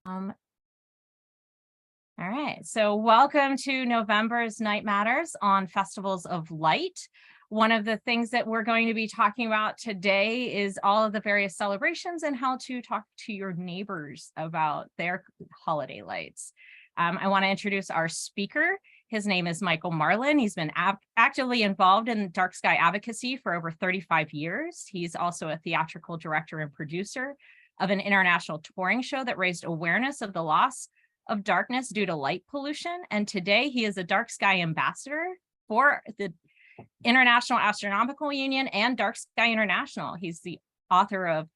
All right, so welcome to November's Night Matters on Festivals of Light. One of the things that we're going to be talking about today is all of the various celebrations and how to talk to your neighbors about their holiday lights. I want to introduce our speaker. His name is Michael Marlin. He's been actively involved in DarkSky advocacy for over 35 years. He's also a theatrical director and producer of an international touring show that raised awareness of the loss of darkness due to light pollution. And today he is a DarkSky ambassador for the International Astronomical Union and DarkSky International. He's the author of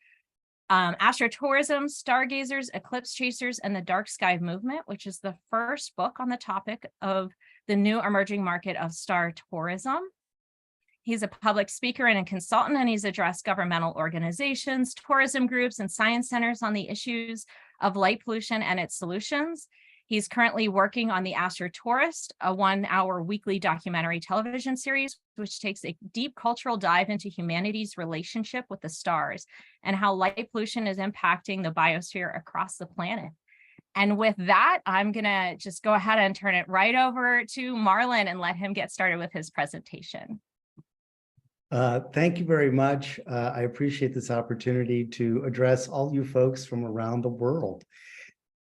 Astrotourism, Stargazers, Eclipse Chasers, and the DarkSky Movement, which is the first book on the topic of the new emerging market of star tourism. He's a public speaker and a consultant, and he's addressed governmental organizations, tourism groups, and science centers on the issues of light pollution and its solutions. He's currently working on the Astrotourist, a 1-hour weekly documentary television series, which takes a deep cultural dive into humanity's relationship with the stars and how light pollution is impacting the biosphere across the planet. And with that, I'm gonna just go ahead and turn it right over to Marlin and let him get started with his presentation. Thank you very much. I appreciate this opportunity to address all you folks from around the world.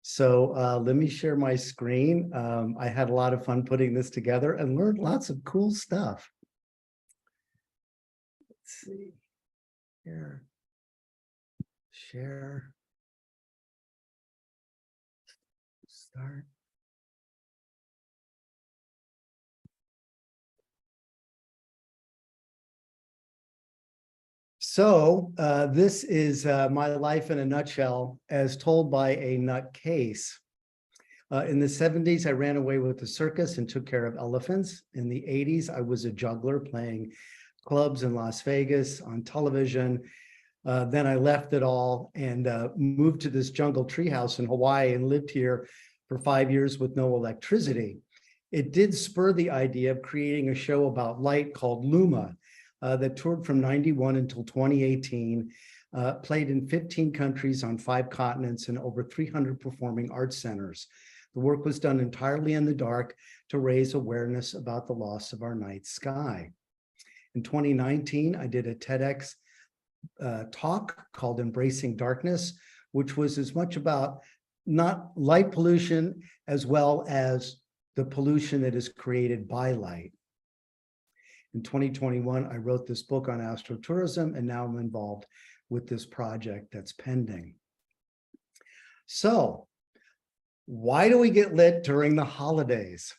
So let me share my screen. I had a lot of fun putting this together and learned lots of cool stuff. Let's see here. Share. Start. So this is my life in a nutshell, as told by a nutcase. In the 70s, I ran away with the circus and took care of elephants. In the 80s, I was a juggler playing clubs in Las Vegas on television. Then I left it all and moved to this jungle treehouse in Hawaii and lived here for 5 years with no electricity. It did spur the idea of creating a show about light called LUMA, that toured from 91 until 2018, played in 15 countries on 5 continents and over 300 performing arts centers. The work was done entirely in the dark to raise awareness about the loss of our night sky. In 2019, I did a TEDx talk called Embracing Darkness, which was as much about not light pollution as well as the pollution that is created by light. In 2021, I wrote this book on astrotourism, and now I'm involved with this project that's pending. So, why do we get lit during the holidays?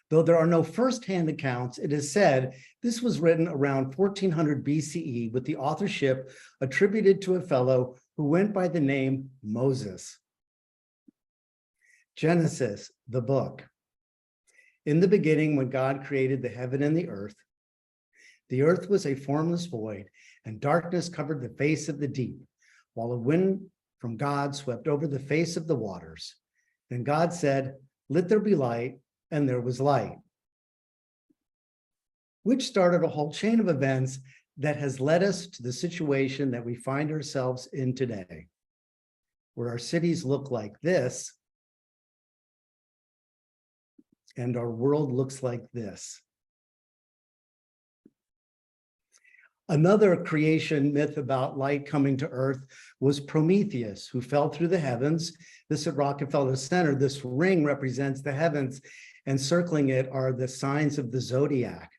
Though there are no first-hand accounts, it is said this was written around 1400 BCE with the authorship attributed to a fellow who went by the name Moses. Genesis, the book. In the beginning, when God created the heaven and the earth was a formless void, and darkness covered the face of the deep, while a wind from God swept over the face of the waters. Then God said, "Let there be light," and there was light. Which started a whole chain of events that has led us to the situation that we find ourselves in today, where our cities look like this, and our world looks like this. Another creation myth about light coming to Earth was Prometheus, who fell through the heavens. This at Rockefeller Center, this ring represents the heavens, and circling it are the signs of the zodiac.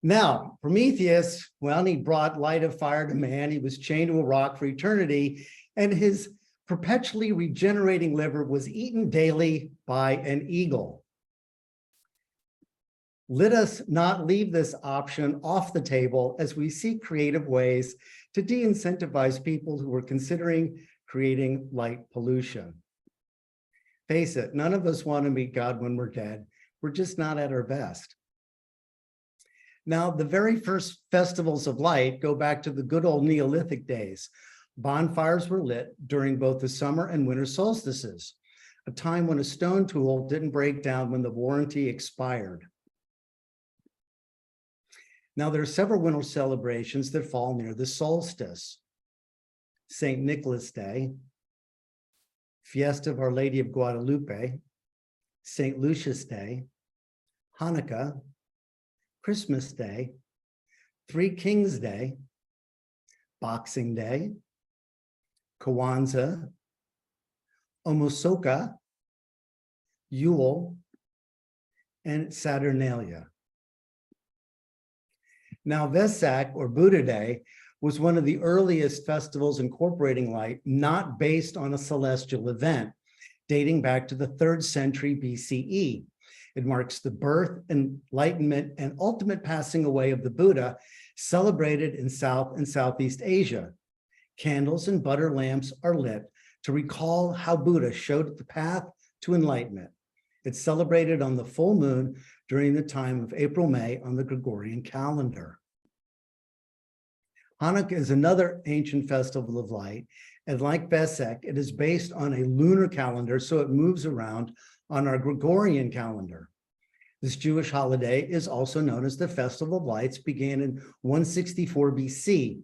Now, Prometheus, well, he brought light of fire to man. He was chained to a rock for eternity, and his perpetually regenerating liver was eaten daily by an eagle. Let us not leave this option off the table as we seek creative ways to de-incentivize people who are considering creating light pollution. Face it, none of us want to meet God when we're dead. We're just not at our best. Now, the very first festivals of light go back to the good old Neolithic days. Bonfires were lit during both the summer and winter solstices, a time when a stone tool didn't break down when the warranty expired. Now, there are several winter celebrations that fall near the solstice. St. Nicholas Day, Fiesta of Our Lady of Guadalupe, St. Lucius Day, Hanukkah, Christmas Day, Three Kings Day, Boxing Day, Kwanzaa, Omosoka, Yule, and Saturnalia. Now, Vesak, or Buddha Day, was one of the earliest festivals incorporating light, not based on a celestial event, dating back to the 3rd century BCE. It marks the birth, enlightenment, and ultimate passing away of the Buddha, celebrated in South and Southeast Asia. Candles and butter lamps are lit to recall how Buddha showed the path to enlightenment. It's celebrated on the full moon during the time of April-May on the Gregorian calendar. Hanukkah is another ancient festival of light, and like Vesak, it is based on a lunar calendar, so it moves around on our Gregorian calendar. This Jewish holiday is also known as the Festival of Lights, began in 164 BC.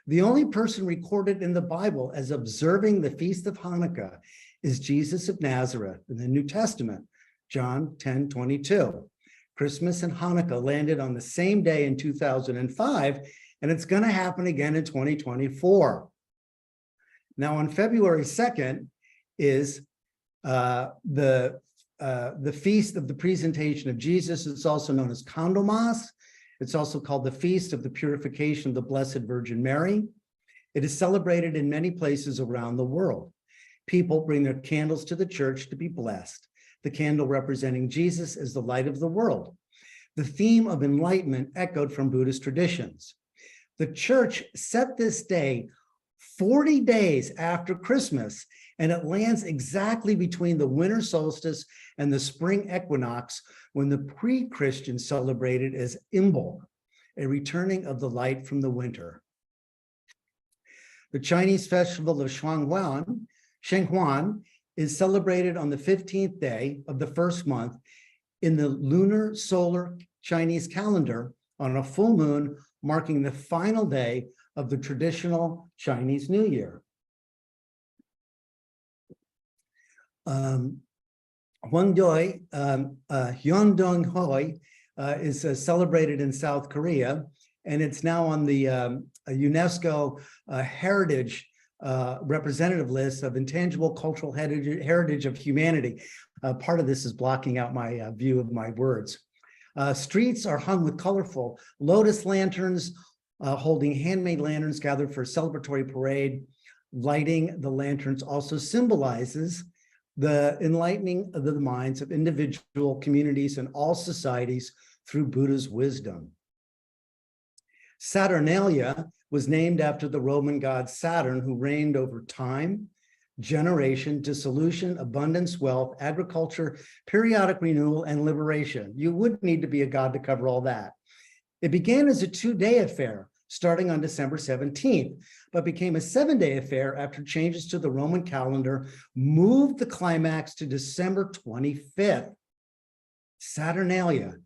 The only person recorded in the Bible as observing the Feast of Hanukkah is Jesus of Nazareth in the New Testament, John 10:22. Christmas and Hanukkah landed on the same day in 2005, and it's going to happen again in 2024. Now, on February 2nd is the Feast of the Presentation of Jesus. It's also known as Candlemas. It's also called the Feast of the Purification of the Blessed Virgin Mary. It is celebrated in many places around the world. People bring their candles to the church to be blessed. The candle representing Jesus is the light of the world. The theme of enlightenment echoed from Buddhist traditions. The church set this day 40 days after Christmas, and it lands exactly between the winter solstice and the spring equinox, when the pre-Christians celebrated as Imbolc, a returning of the light from the winter. The Chinese festival of Shenghuan is celebrated on the 15th day of the first month in the lunar solar Chinese calendar on a full moon, marking the final day of the traditional Chinese New Year. Hyundong-hoi is celebrated in South Korea, and it's now on the UNESCO Heritage representative list of intangible cultural heritage of humanity. Part of this is blocking out my view of my words. Streets are hung with colorful lotus lanterns, holding handmade lanterns gathered for a celebratory parade. Lighting the lanterns also symbolizes the enlightening of the minds of individual communities and all societies through Buddha's wisdom. Saturnalia was named after the Roman god Saturn, who reigned over time, generation, dissolution, abundance, wealth, agriculture, periodic renewal, and liberation. You would need to be a god to cover all that. It began as a 2-day affair, starting on December 17th, but became a 7-day affair after changes to the Roman calendar moved the climax to December 25th. Saturnalia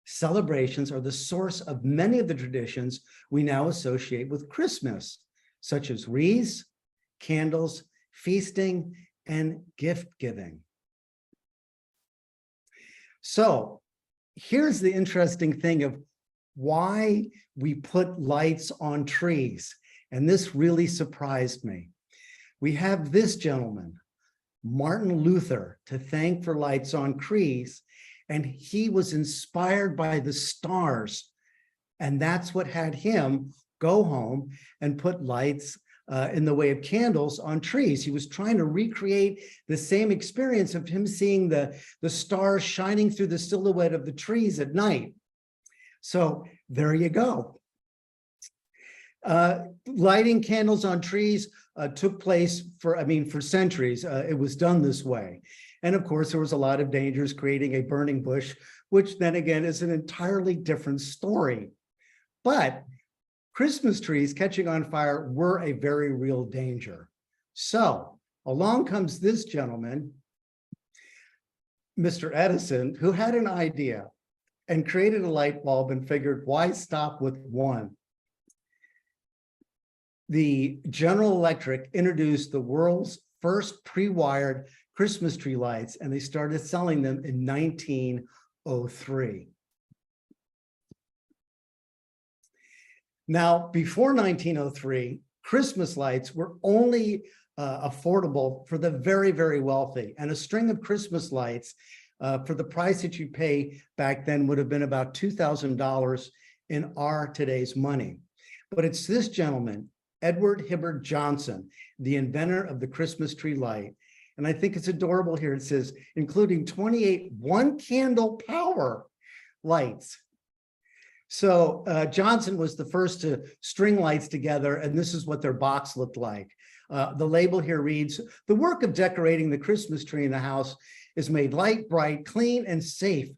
celebrations are the source of many of the traditions we now associate with Christmas, such as wreaths, candles, feasting, and gift giving. So here's the interesting thing of why we put lights on trees. And this really surprised me. We have this gentleman, Martin Luther, to thank for lights on trees, and he was inspired by the stars. And that's what had him go home and put lights in the way of candles on trees. He was trying to recreate the same experience of him seeing the stars shining through the silhouette of the trees at night. So there you go. Lighting candles on trees took place for centuries. It was done this way. And of course, there was a lot of dangers creating a burning bush, which then again is an entirely different story. But Christmas trees catching on fire were a very real danger. So along comes this gentleman, Mr. Edison, who had an idea and created a light bulb and figured, why stop with one? the General Electric introduced the world's first pre-wired Christmas tree lights, and they started selling them in 1903. Now, before 1903, Christmas lights were only affordable for the very, very wealthy, and a string of Christmas lights for the price that you pay back then would have been about $2,000 in our today's money. But it's this gentleman, Edward Hibbard Johnson, the inventor of the Christmas tree light. And I think it's adorable here. It says, including 28 one-candle power lights. So Johnson was the first to string lights together, and this is what their box looked like. The label here reads, "The work of decorating the Christmas tree in the house is made light, bright, clean, and safe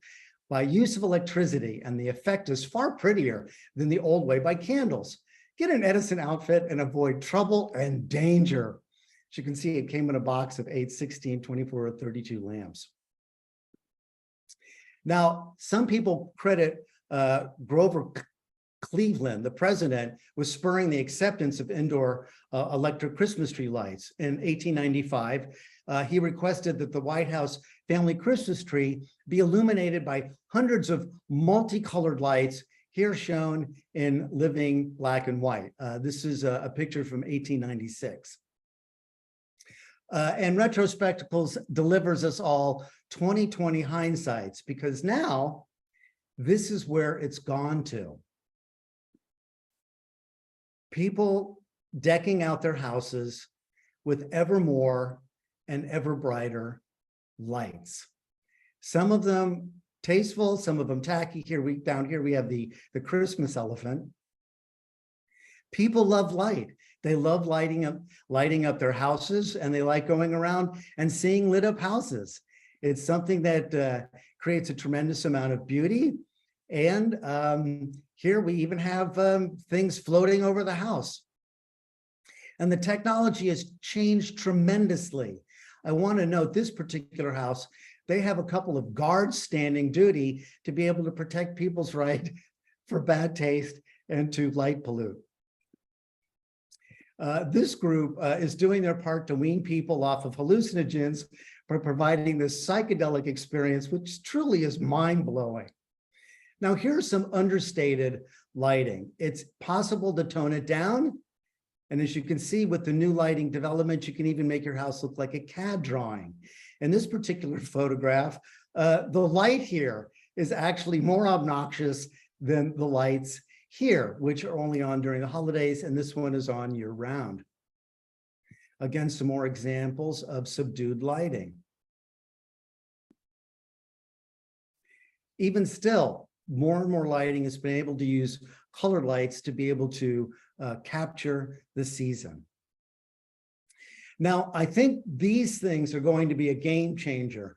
by use of electricity, and the effect is far prettier than the old way by candles. Get an Edison outfit and avoid trouble and danger." As you can see, it came in a box of 8, 16, 24, or 32 lamps. Now, some people credit Grover Cleveland, the president, with spurring the acceptance of indoor electric Christmas tree lights. In 1895, he requested that the White House family Christmas tree be illuminated by hundreds of multicolored lights, here shown in living black and white. This is a picture from 1896. And Retrospectacles delivers us all 20/20 hindsights, because now this is where it's gone to. People decking out their houses with ever more and ever brighter lights. Some of them tasteful, some of them tacky. Down here we have the Christmas elephant. People love light. They love lighting up their houses, and they like going around and seeing lit up houses. It's something that creates a tremendous amount of beauty. And here we even have things floating over the house. And the technology has changed tremendously. I want to note this particular house, they have a couple of guards standing duty to be able to protect people's right for bad taste and to light pollute. This group is doing their part to wean people off of hallucinogens by providing this psychedelic experience, which truly is mind-blowing. Now, here's some understated lighting. It's possible to tone it down. And as you can see with the new lighting development, you can even make your house look like a CAD drawing. In this particular photograph, the light here is actually more obnoxious than the lights here, which are only on during the holidays, and this one is on year-round. Again, some more examples of subdued lighting. Even still, more and more lighting has been able to use colored lights to be able to capture the season. Now, I think these things are going to be a game changer.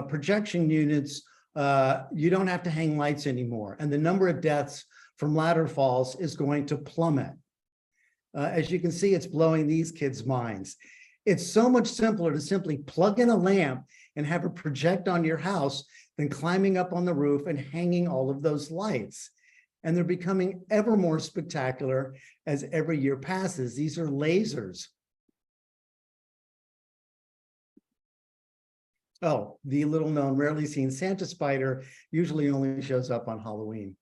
Projection units, you don't have to hang lights anymore, and the number of deaths from ladder falls is going to plummet. As you can see, it's blowing these kids' minds. It's so much simpler to simply plug in a lamp and have it project on your house than climbing up on the roof and hanging all of those lights. And they're becoming ever more spectacular as every year passes. These are lasers. Oh, the little known, rarely seen Santa spider usually only shows up on Halloween.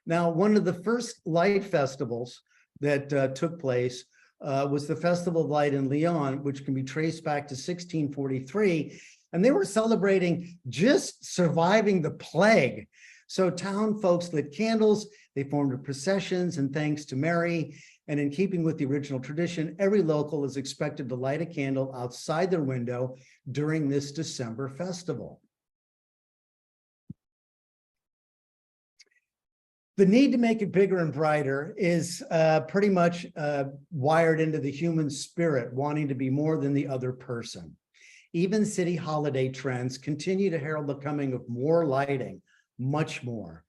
Now, one of the first light festivals that took place was the Festival of Light in Lyon, which can be traced back to 1643. And they were celebrating just surviving the plague. So town folks lit candles, they formed processions and thanks to Mary. And in keeping with the original tradition, every local is expected to light a candle outside their window during this December festival. The need to make it bigger and brighter is pretty much wired into the human spirit, wanting to be more than the other person. Even city holiday trends continue to herald the coming of more lighting, much more.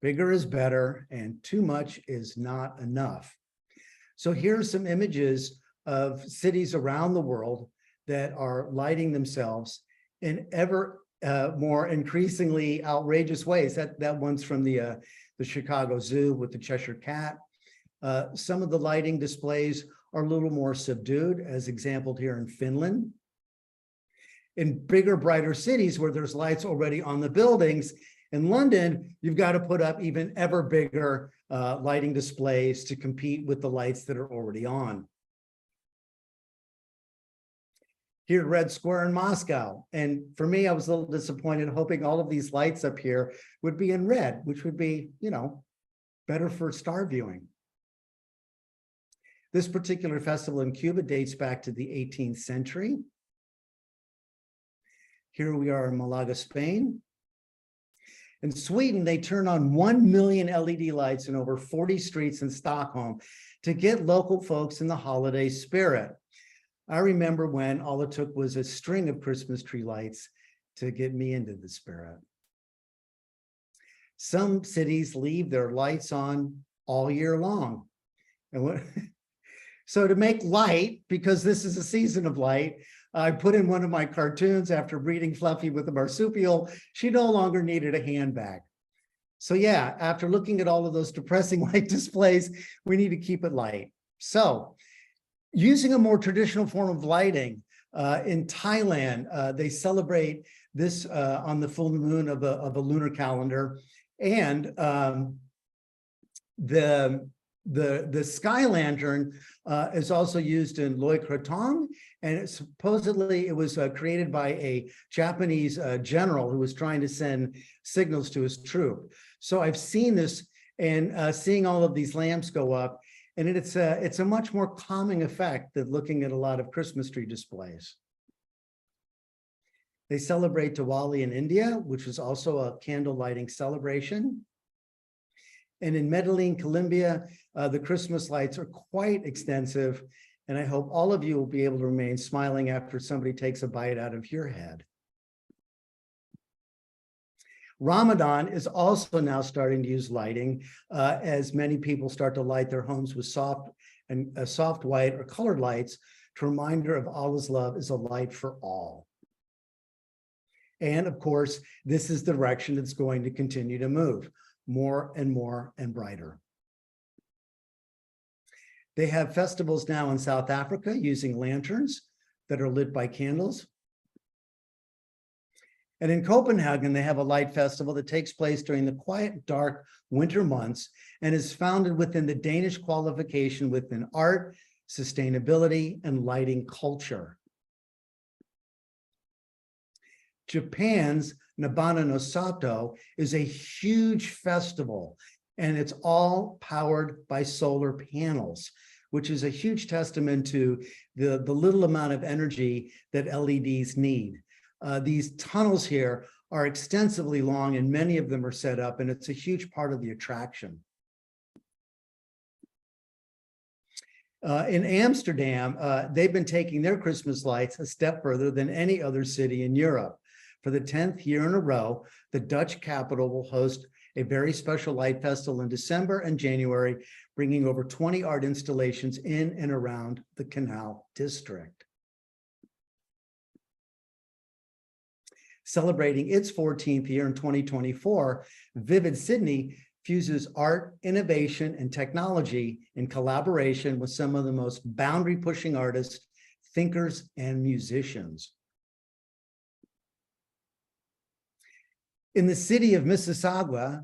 Bigger is better, and too much is not enough. So here are some images of cities around the world that are lighting themselves in ever more increasingly outrageous ways. That one's from the Chicago Zoo with the Cheshire Cat. Some of the lighting displays are a little more subdued, as exampled here in Finland. In bigger, brighter cities where there's lights already on the buildings, in London, you've got to put up even ever bigger lighting displays to compete with the lights that are already on. Here at Red Square in Moscow. And for me, I was a little disappointed, hoping all of these lights up here would be in red, which would be, better for star viewing. This particular festival in Cuba dates back to the 18th century. Here we are in Malaga, Spain. In Sweden, they turn on 1 million LED lights in over 40 streets in Stockholm to get local folks in the holiday spirit. I remember when all it took was a string of Christmas tree lights to get me into the spirit. Some cities leave their lights on all year long. So to make light, because this is a season of light, I put in one of my cartoons after breeding Fluffy with a marsupial. She no longer needed a handbag. So yeah, after looking at all of those depressing light displays, we need to keep it light. So using a more traditional form of lighting, in Thailand, they celebrate this on the full moon of a lunar calendar. And the sky lantern is also used in Loy Krathong, and supposedly it was created by a Japanese general who was trying to send signals to his troop. So I've seen this and seeing all of these lamps go up, and it's a much more calming effect than looking at a lot of Christmas tree displays. They celebrate Diwali in India, which is also a candle lighting celebration. And in Medellin, Colombia, the Christmas lights are quite extensive, and I hope all of you will be able to remain smiling after somebody takes a bite out of your head. Ramadan is also now starting to use lighting as many people start to light their homes with soft white or colored lights to reminder of Allah's love is a light for all. And of course, this is the direction it's going to continue to move, more and brighter. They have festivals now in South Africa using lanterns that are lit by candles. And in Copenhagen, they have a light festival that takes place during the quiet, dark winter months and is founded within the Danish qualification within art, sustainability, and lighting culture. Japan's Nabana no Sato is a huge festival, and it's all powered by solar panels, which is a huge testament to the little amount of energy that LEDs need. These tunnels here are extensively long, and many of them are set up, and it's a huge part of the attraction. In Amsterdam, they've been taking their Christmas lights a step further than any other city in Europe. For the 10th year in a row, the Dutch capital will host a very special light festival in December and January, bringing over 20 art installations in and around the Canal District. Celebrating its 14th year in 2024, Vivid Sydney fuses art, innovation, and technology in collaboration with some of the most boundary-pushing artists, thinkers, and musicians. In the city of Mississauga,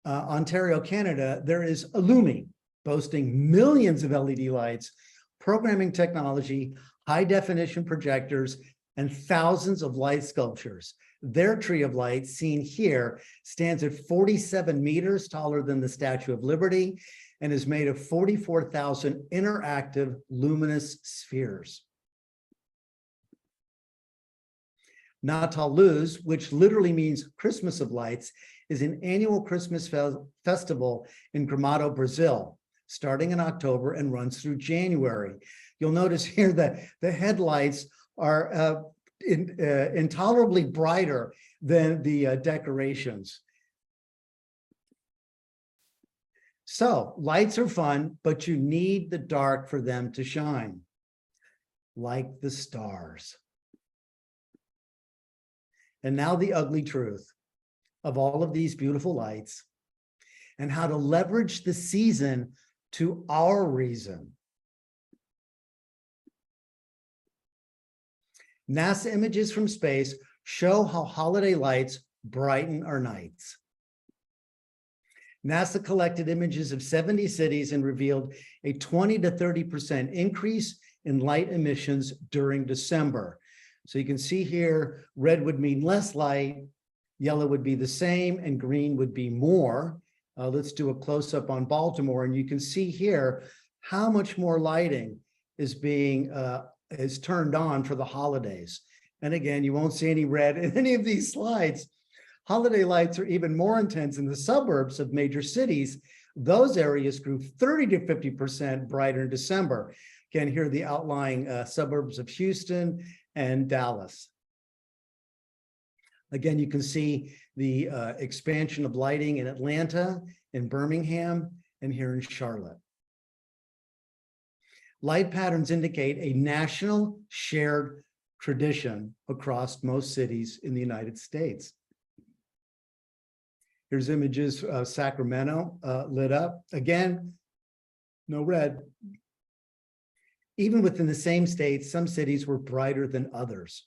Ontario, Canada, there is LUMA, boasting millions of LED lights, programming technology, high-definition projectors, and thousands of light sculptures. Their tree of light, seen here, stands at 47 meters taller than the Statue of Liberty and is made of 44,000 interactive luminous spheres. Natal Luz, which literally means Christmas of Lights, is an annual Christmas festival in Gramado, Brazil, starting in October and runs through January. You'll notice here that the headlights are intolerably brighter than the decorations. So lights are fun, but you need the dark for them to shine, like the stars. And now the ugly truth of all of these beautiful lights and how to leverage the season to our reason. NASA images from space show how holiday lights brighten our nights. NASA collected images of 70 cities and revealed a 20 to 30% increase in light emissions during December. So you can see here, red would mean less light, yellow would be the same, and green would be more. Let's do a close-up on Baltimore, and you can see here how much more lighting is being is turned on for the holidays. And again, you won't see any red in any of these slides. Holiday lights are even more intense in the suburbs of major cities. Those areas grew 30 to 50% brighter in December. Again, here are the outlying suburbs of Houston and Dallas. Again, you can see the expansion of lighting in Atlanta, in Birmingham, and here in Charlotte. Light patterns indicate a national shared tradition across most cities in the United States. Here's images of Sacramento lit up. Again, no red. Even within the same state, some cities were brighter than others.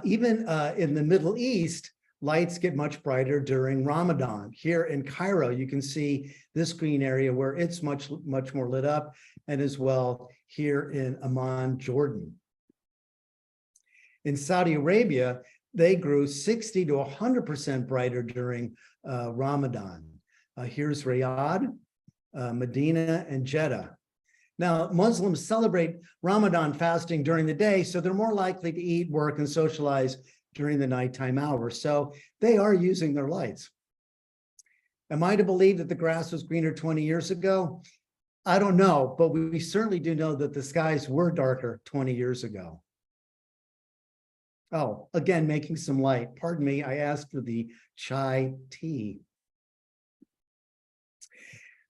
Even in the Middle East, lights get much brighter during Ramadan. Here in Cairo, you can see this green area where it's much more lit up, and as well here in Amman, Jordan. In Saudi Arabia, they grew 60 to 100% brighter during Ramadan. Here's Riyadh, Medina, and Jeddah. Now, Muslims celebrate Ramadan fasting during the day, so they're more likely to eat, work, and socialize during the nighttime hours. So they are using their lights. Am I to believe that the grass was greener 20 years ago? I don't know, but we certainly do know that the skies were darker 20 years ago. Oh, again, making some light. Pardon me, I asked for the chai tea.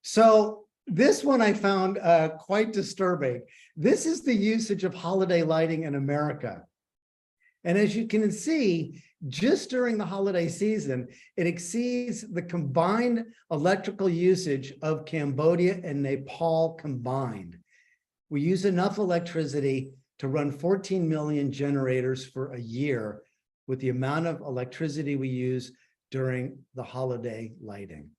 So this one I found quite disturbing. This is the usage of holiday lighting in America. And as you can see, just during the holiday season, it exceeds the combined electrical usage of Cambodia and Nepal combined. We use enough electricity to run 14 million generators for a year with the amount of electricity we use during the holiday lighting.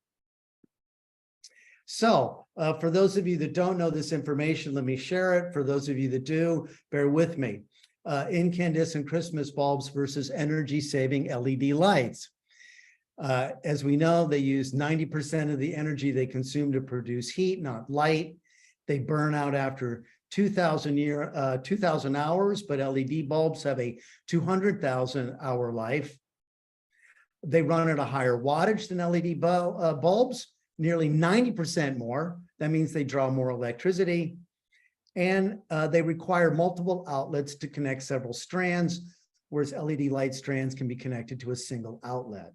So for those of you that don't know this information, let me share it. For those of you that do, bear with me. Incandescent Christmas bulbs versus energy-saving LED lights. As we know, they use 90% of the energy they consume to produce heat, not light. They burn out after 2,000 hours, but LED bulbs have a 200,000 hour life. They run at a higher wattage than LED bulbs, nearly 90% more. That means they draw more electricity. And they require multiple outlets to connect several strands, whereas LED light strands can be connected to a single outlet.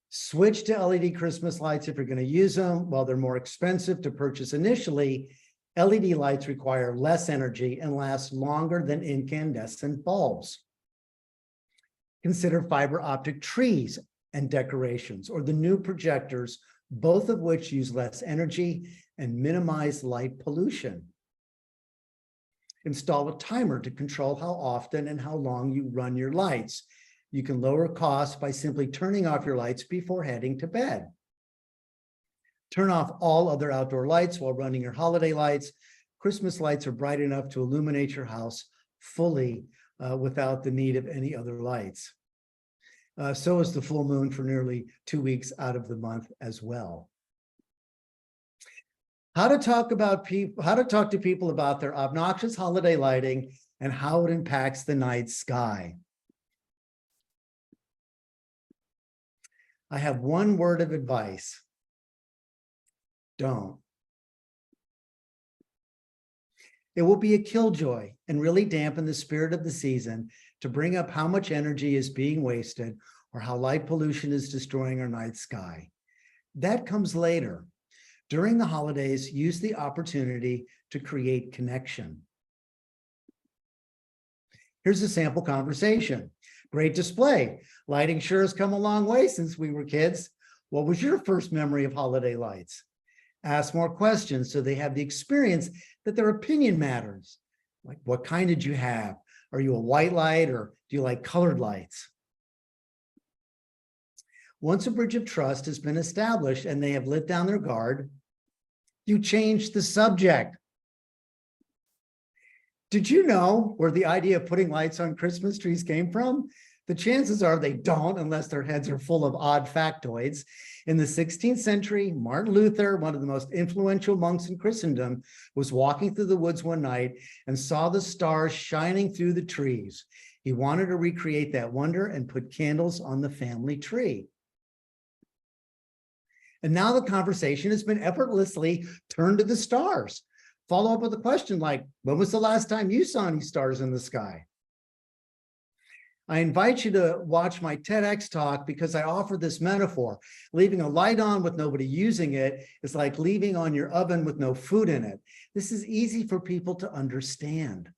Switch to LED Christmas lights if you're going to use them. While they're more expensive to purchase initially, LED lights require less energy and last longer than incandescent bulbs. Consider fiber optic trees and decorations, or the new projectors, both of which use less energy and minimize light pollution. Install a timer to control how often and how long you run your lights. You can lower costs by simply turning off your lights before heading to bed. Turn off all other outdoor lights while running your holiday lights. Christmas lights are bright enough to illuminate your house fully without the need of any other lights. So is the full moon for nearly 2 weeks out of the month as well. How to talk to people about their obnoxious holiday lighting and how it impacts the night sky. I have one word of advice. Don't. It will be a killjoy and really dampen the spirit of the season to bring up how much energy is being wasted or how light pollution is destroying our night sky. That comes later. During the holidays, use the opportunity to create connection. Here's a sample conversation. Great display. Lighting sure has come a long way since we were kids. What was your first memory of holiday lights? Ask more questions so they have the experience that their opinion matters. Like, what kind did you have? Are you a white light or do you like colored lights? Once a bridge of trust has been established and they have let down their guard, you change the subject. Did you know where the idea of putting lights on Christmas trees came from? The chances are they don't, unless their heads are full of odd factoids. In the 16th century, Martin Luther, one of the most influential monks in Christendom, was walking through the woods one night and saw the stars shining through the trees. He wanted to recreate that wonder and put candles on the family tree. And now the conversation has been effortlessly turned to the stars. Follow up with a question like, when was the last time you saw any stars in the sky? I invite you to watch my TEDx talk because I offer this metaphor. Leaving a light on with nobody using it is like leaving on your oven with no food in it. This is easy for people to understand.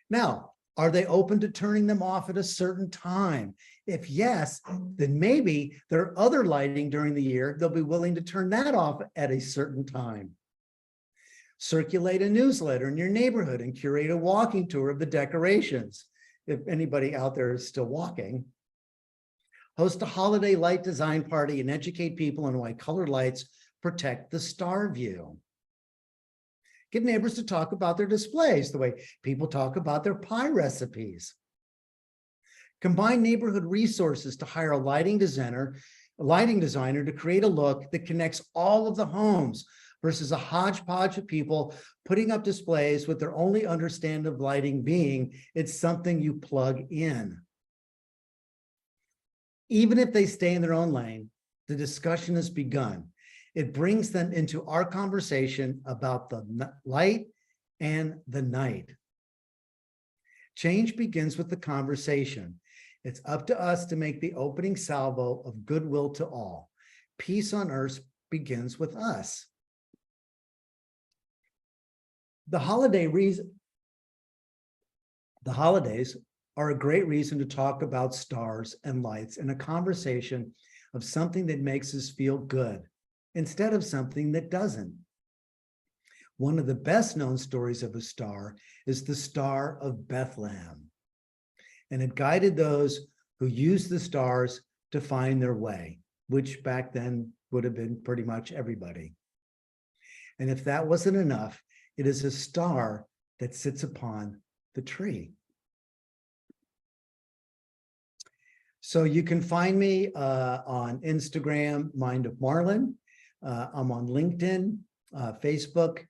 Now, are they open to turning them off at a certain time? If yes, then maybe there are other lighting during the year they'll be willing to turn that off at a certain time. Circulate a newsletter in your neighborhood and curate a walking tour of the decorations, if anybody out there is still walking. Host a holiday light design party and educate people on why colored lights protect the star view. Get neighbors to talk about their displays the way people talk about their pie recipes. Combine neighborhood resources to hire a lighting designer to create a look that connects all of the homes versus a hodgepodge of people putting up displays with their only understanding of lighting being it's something you plug in. Even if they stay in their own lane, the discussion has begun. It brings them into our conversation about the light and the night. Change begins with the conversation. It's up to us to make the opening salvo of goodwill to all. Peace on earth begins with us. The holidays are a great reason to talk about stars and lights in a conversation of something that makes us feel good instead of something that doesn't. One of the best known stories of a star is the Star of Bethlehem. And it guided those who used the stars to find their way, which back then would have been pretty much everybody. And if that wasn't enough, it is a star that sits upon the tree. So you can find me on Instagram, Mind of Marlin. I'm on LinkedIn, Facebook.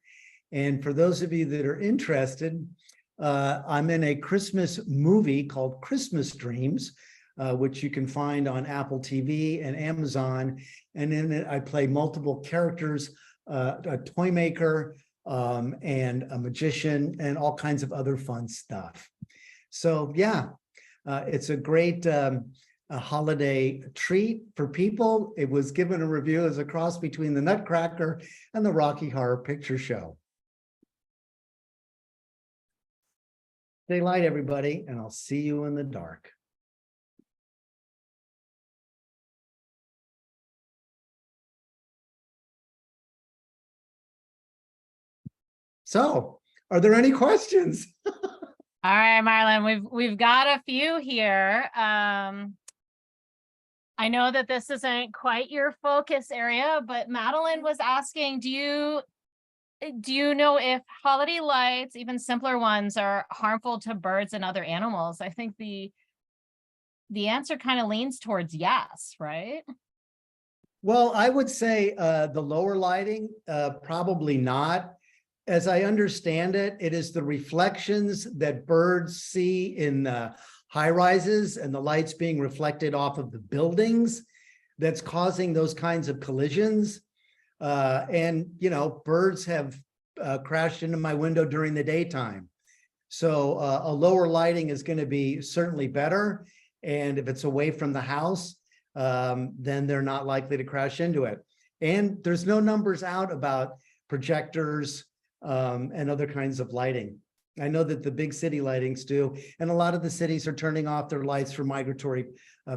And for those of you that are interested, I'm in a Christmas movie called Christmas Dreams, which you can find on Apple TV and Amazon. And in it, I play multiple characters, a toy maker, and a magician, and all kinds of other fun stuff. So yeah, it's a great a holiday treat for people. It was given a review as a cross between the Nutcracker and the Rocky Horror Picture Show. Stay light, everybody, and I'll see you in the dark. So, are there any questions? All right, Marlon, we've got a few here. I know that this isn't quite your focus area, but Madeline was asking, do you know if holiday lights, even simpler ones, are harmful to birds and other animals? I think the answer kind of leans towards yes, right? Well, I would say the lower lighting, probably not. As I understand it, it is the reflections that birds see in high rises and the lights being reflected off of the buildings that's causing those kinds of collisions. And, you know, birds have crashed into my window during the daytime. So a lower lighting is going to be certainly better. And if it's away from the house, then they're not likely to crash into it. And there's no numbers out about projectors and other kinds of lighting. I know that the big city lightings do, and a lot of the cities are turning off their lights for migratory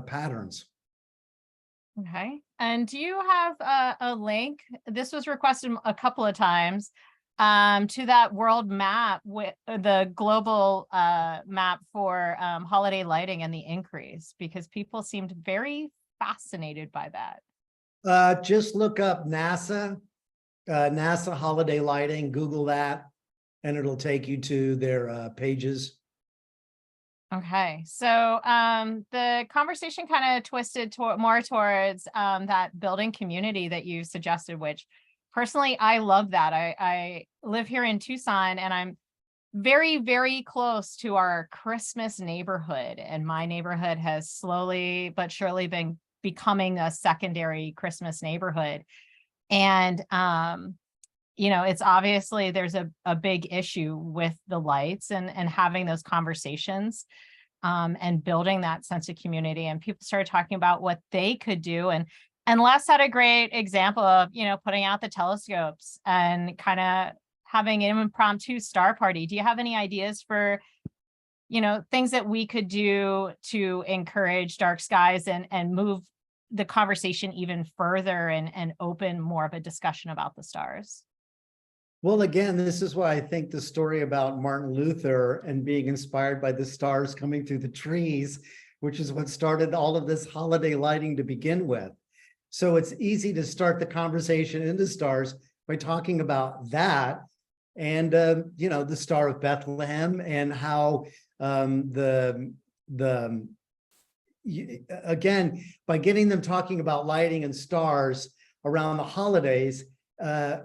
patterns. Okay. And do you have a link? This was requested a couple of times, to that world map with the global map for holiday lighting and the increase, because people seemed very fascinated by that. Just look up NASA holiday lighting, Google that, and it'll take you to their pages. Okay, so the conversation kind of twisted more towards that building community that you suggested, which personally I love that. I live here in Tucson, and I'm very, very close to our Christmas neighborhood, and my neighborhood has slowly but surely been becoming a secondary Christmas neighborhood. And it's obviously there's a big issue with the lights and having those conversations, and building that sense of community. And people started talking about what they could do. And Les had a great example of, putting out the telescopes and kind of having an impromptu star party. Do you have any ideas for, things that we could do to encourage dark skies and move the conversation even further and open more of a discussion about the stars? Well, again, this is why I think the story about Martin Luther and being inspired by the stars coming through the trees, which is what started all of this holiday lighting to begin with. So it's easy to start the conversation into stars by talking about that and, the Star of Bethlehem, and how again, by getting them talking about lighting and stars around the holidays,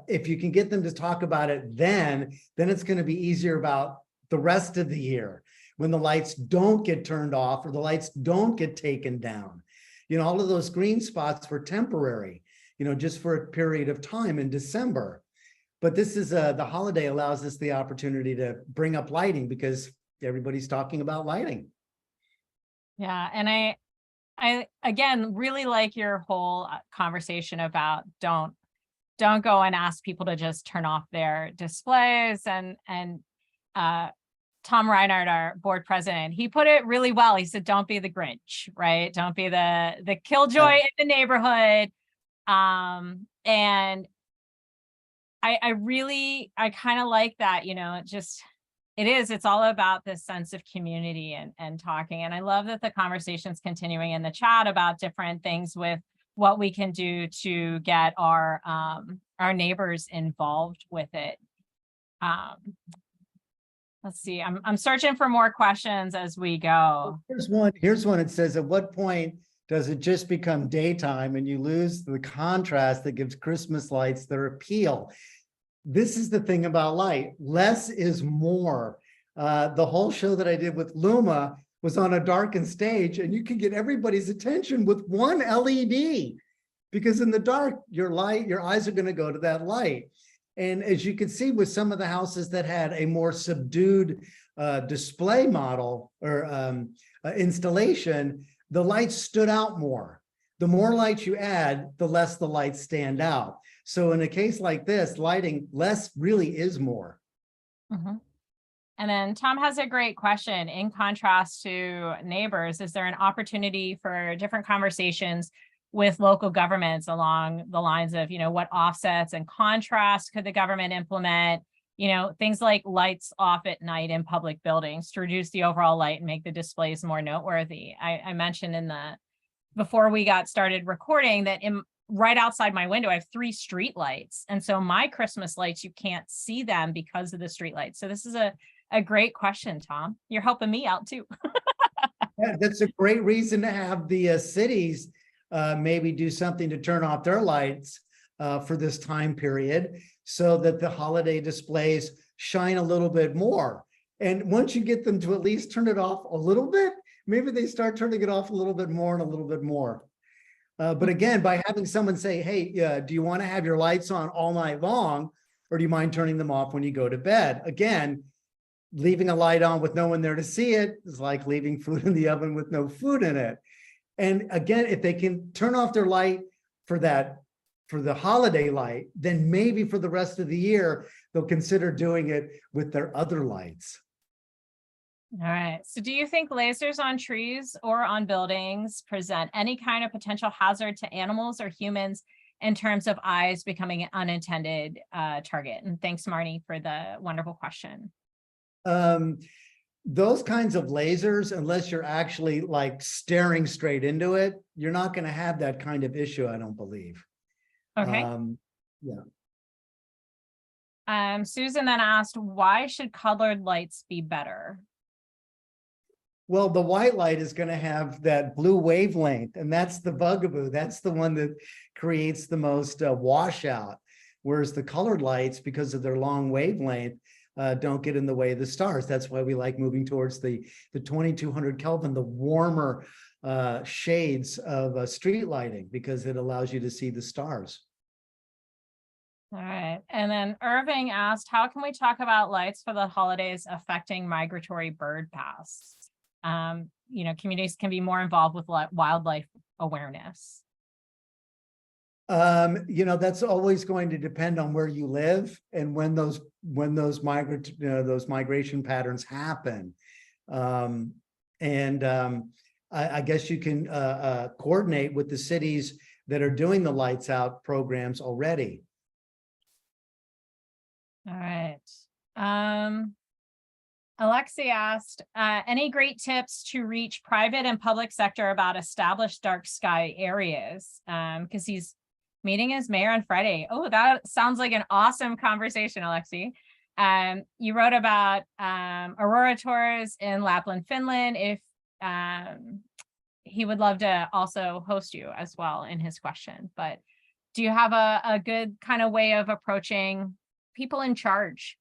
if you can get them to talk about it, then it's going to be easier about the rest of the year when the lights don't get turned off or the lights don't get taken down. All of those green spots were temporary, just for a period of time in December. But this is the holiday allows us the opportunity to bring up lighting because everybody's talking about lighting. Yeah. And I again really like your whole conversation about don't go and ask people to just turn off their displays. And Tom Reinhardt, our board president, he put it really well. He said, don't be the Grinch, right? Don't be the killjoy in the neighborhood. And I kind of like that, it's all about this sense of community and talking. And I love that the conversation's continuing in the chat about different things with what we can do to get our neighbors involved with it. Let's see, I'm searching for more questions as we go. Here's one. It says, at what point does it just become daytime and you lose the contrast that gives Christmas lights their appeal? This is the thing about light. Less is more. The whole show that I did with LUMA was on a darkened stage, and you can get everybody's attention with one LED, because in the dark, your eyes are going to go to that light. And as you can see with some of the houses that had a more subdued display model or installation, the lights stood out more. The more lights you add, the less the lights stand out. So in a case like this, lighting, less really is more. Mm-hmm. And then Tom has a great question. In contrast to neighbors, is there an opportunity for different conversations with local governments along the lines of, what offsets and contrast could the government implement? Things like lights off at night in public buildings to reduce the overall light and make the displays more noteworthy. I mentioned before we got started recording that right outside my window, I have 3 street lights. And so my Christmas lights, you can't see them because of the street lights. So this is a great question, Tom. You're helping me out too. Yeah, that's a great reason to have the cities maybe do something to turn off their lights for this time period so that the holiday displays shine a little bit more. And once you get them to at least turn it off a little bit, maybe they start turning it off a little bit more and a little bit more. But again, by having someone say, hey, do you want to have your lights on all night long, or do you mind turning them off when you go to bed? Again, leaving a light on with no one there to see it is like leaving food in the oven with no food in it. And again, if they can turn off their light for the holiday light, then maybe for the rest of the year, they'll consider doing it with their other lights. All right. So do you think lasers on trees or on buildings present any kind of potential hazard to animals or humans in terms of eyes becoming an unintended target? And thanks, Marnie, for the wonderful question. Um, those kinds of lasers, unless you're actually like staring straight into it, you're not going to have that kind of issue, I don't believe. Okay. Yeah. Susan then asked, why should colored lights be better? Well, the white light is going to have that blue wavelength, and that's the bugaboo. That's the one that creates the most washout. Whereas the colored lights, because of their long wavelength, don't get in the way of the stars. That's why we like moving towards the 2200 Kelvin, the warmer shades of street lighting, because it allows you to see the stars. All right. And then Irving asked, how can we talk about lights for the holidays affecting migratory bird paths? Communities can be more involved with wildlife awareness. That's always going to depend on where you live and when those migration patterns happen. I guess you can coordinate with the cities that are doing the lights out programs already. All right. Alexi asked, any great tips to reach private and public sector about established dark sky areas? Because he's meeting his mayor on Friday. Oh, that sounds like an awesome conversation, Alexi. You wrote about Aurora tours in Lapland, Finland. If he would love to also host you as well in his question. But do you have a good kind of way of approaching people in charge?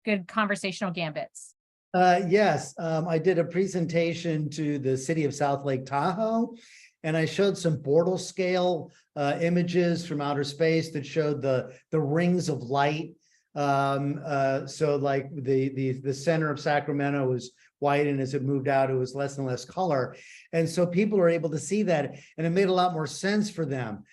Good conversational gambits. Yes, I did a presentation to the city of South Lake Tahoe, and I showed some Bortle scale images from outer space that showed the rings of light. So like the center of Sacramento was white, and as it moved out, it was less and less color. And so people are able to see that, and it made a lot more sense for them.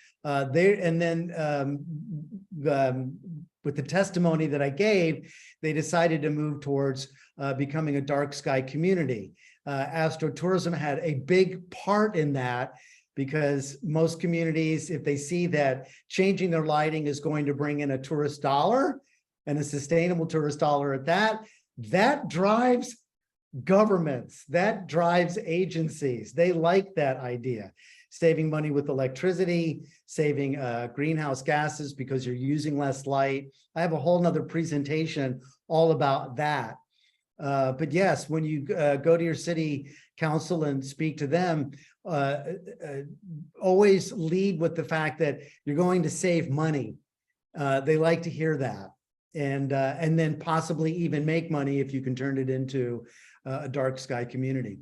With the testimony that I gave, they decided to move towards becoming a dark sky community. Astrotourism had a big part in that, because most communities, if they see that changing their lighting is going to bring in a tourist dollar, and a sustainable tourist dollar at that, that drives governments, that drives agencies. They like that idea. Saving money with electricity, saving greenhouse gases because you're using less light. I have a whole nother presentation all about that. But yes, when you go to your city council and speak to them, always lead with the fact that you're going to save money. They like to hear that. And then possibly even make money if you can turn it into a dark sky community.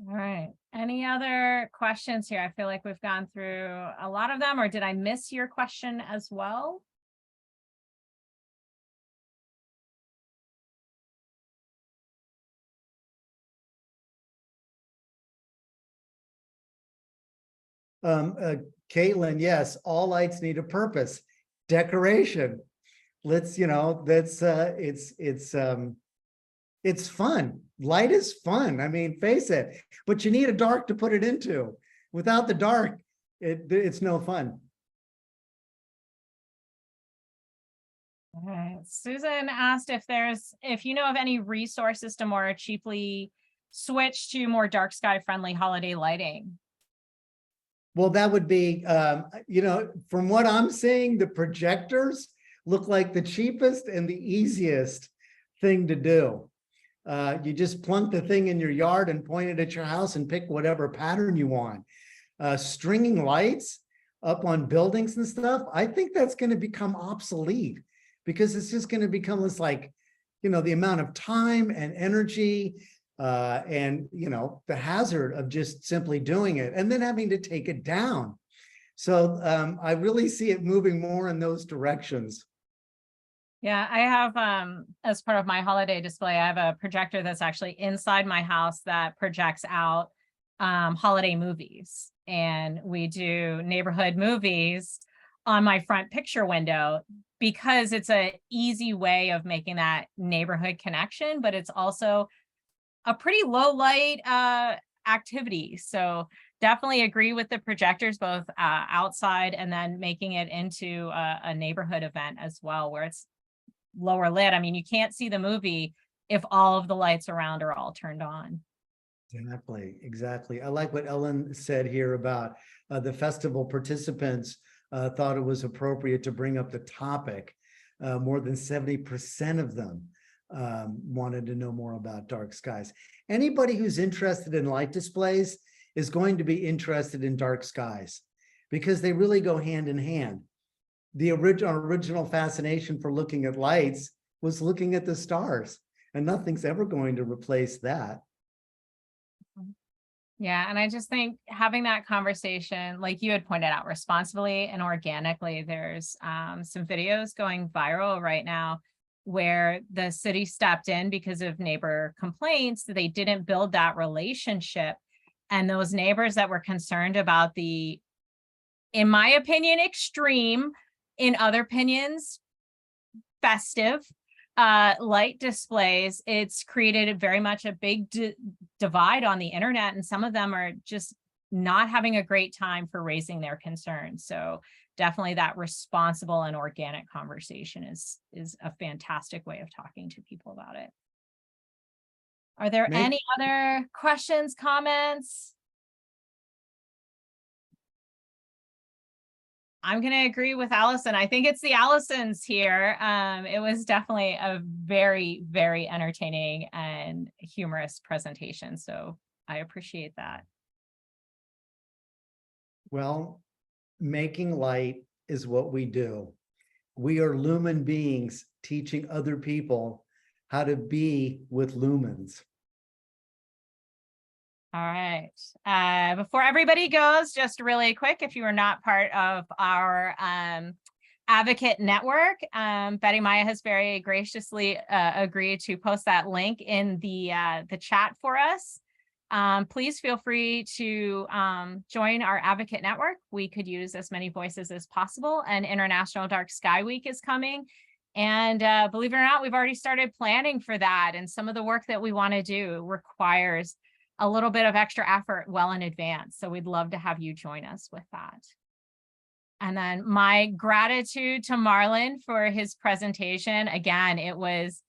All right. Any other questions here? I feel like we've gone through a lot of them, or did I miss your question as well? Caitlin, yes, all lights need a purpose. Decoration. Let's, it's fun. Light is fun. I mean, face it, but you need a dark to put it into. Without the dark, it's no fun. All right. Susan asked if you know of any resources to more cheaply switch to more dark sky friendly holiday lighting. Well, that would be, from what I'm seeing, the projectors look like the cheapest and the easiest thing to do. You just plunk the thing in your yard and point it at your house and pick whatever pattern you want. Stringing lights up on buildings and stuff, I think that's going to become obsolete, because it's just going to become this the amount of time and energy and the hazard of just simply doing it and then having to take it down. So I really see it moving more in those directions. Yeah, I have, as part of my holiday display, I have a projector that's actually inside my house that projects out holiday movies. And we do neighborhood movies on my front picture window, because it's a easy way of making that neighborhood connection, but it's also a pretty low light activity. So definitely agree with the projectors, both outside and then making it into a neighborhood event as well, where it's lower lit. I mean, you can't see the movie if all of the lights around are all turned on. Exactly, exactly. I like what Ellen said here about the festival participants thought it was appropriate to bring up the topic. More than 70% of them wanted to know more about dark skies. Anybody who's interested in light displays is going to be interested in dark skies because they really go hand in hand. The original fascination for looking at lights was looking at the stars, and nothing's ever going to replace that. Yeah, and I just think having that conversation, like you had pointed out, responsibly and organically, there's some videos going viral right now where the city stepped in because of neighbor complaints. They didn't build that relationship. And those neighbors that were concerned about the, in my opinion, extreme, in other opinions, festive light displays, it's created very much a big divide on the internet, and some of them are just not having a great time for raising their concerns. So definitely that responsible and organic conversation is a fantastic way of talking to people about it. Are there any other questions, comments? I'm going to agree with Allison. I think it's the Allisons here. It was definitely a very, very entertaining and humorous presentation. So I appreciate that. Well, making light is what we do. We are lumen beings teaching other people how to be with lumens. All right. Before everybody goes, just really quick, if you are not part of our advocate network, Betty Maya has very graciously agreed to post that link in the chat for us. Please feel free to join our advocate network. We could use as many voices as possible, and International Dark Sky Week is coming. And believe it or not, we've already started planning for that. And some of the work that we want to do requires a little bit of extra effort well in advance. So we'd love to have you join us with that. And then my gratitude to Marlin for his presentation. Again, it was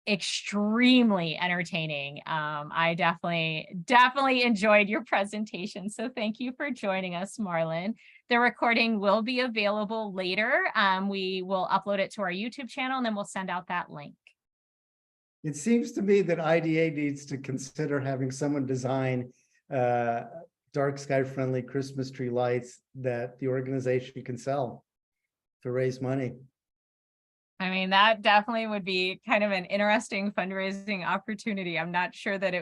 extremely entertaining. I definitely enjoyed your presentation. So thank you for joining us, Marlin. The recording will be available later. We will upload it to our YouTube channel, and then we'll send out that link. It seems to me that IDA needs to consider having someone design dark sky friendly Christmas tree lights that the organization can sell to raise money. I mean, that definitely would be kind of an interesting fundraising opportunity. I'm not sure that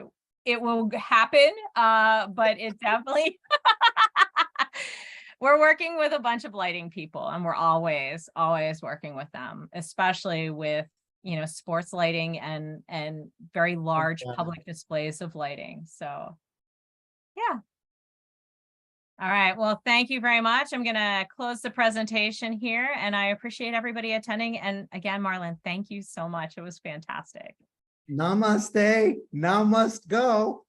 it will happen, but it definitely we're working with a bunch of lighting people, and we're always working with them, especially with, you know, sports lighting and very large public displays of lighting. So yeah. All right. Well, thank you very much. I'm going to close the presentation here, and I appreciate everybody attending. And again, Marlin, thank you so much. It was fantastic. Namaste. Now must go.